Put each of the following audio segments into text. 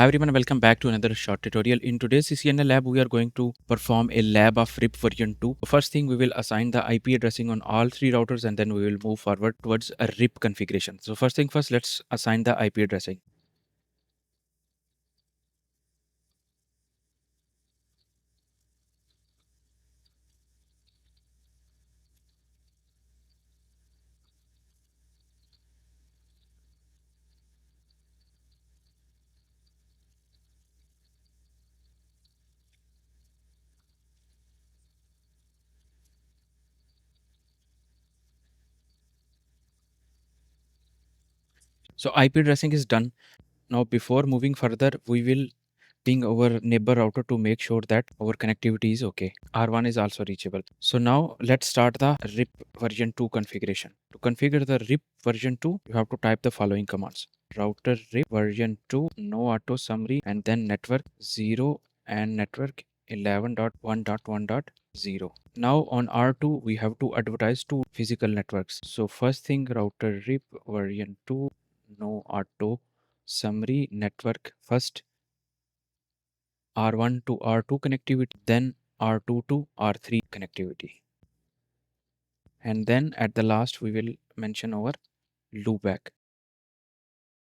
Hi everyone, welcome back to another short tutorial. In today's CCNA lab, we are going to perform a lab of RIP version 2. First thing, we will assign the IP addressing on all three routers and then we will move forward towards a RIP configuration. So first thing first, let's assign the IP addressing. So IP addressing is done. Now before moving further, we will ping our neighbor router to make sure that our connectivity is okay. R1 is also reachable. So now let's start the RIP version 2 configuration. To configure the RIP version 2, you have to type the following commands. Router RIP version 2, no auto summary, and then network 0 and network 11.1.1.0. Now on R2, we have to advertise two physical networks. So first thing, router RIP version 2, no auto summary network first R1 to R2 connectivity, then R2 to R3 connectivity. And then at the last, we will mention our loopback.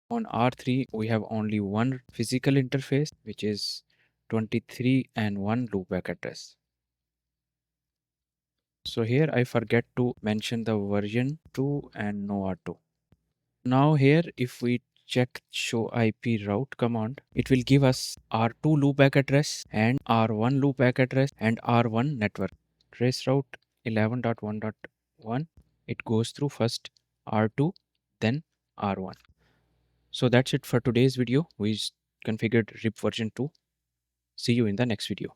On R3, we have only one physical interface, which is 23 and one loopback address. So here I forget to mention the version 2 and no R2. Now here, if we check show IP route command, it will give us R2 loopback address and R1 loopback address and R1 network. Trace route 11.1.1. It goes through first R2, then R1. So that's it for today's video. We configured RIP version 2. See you in the next video.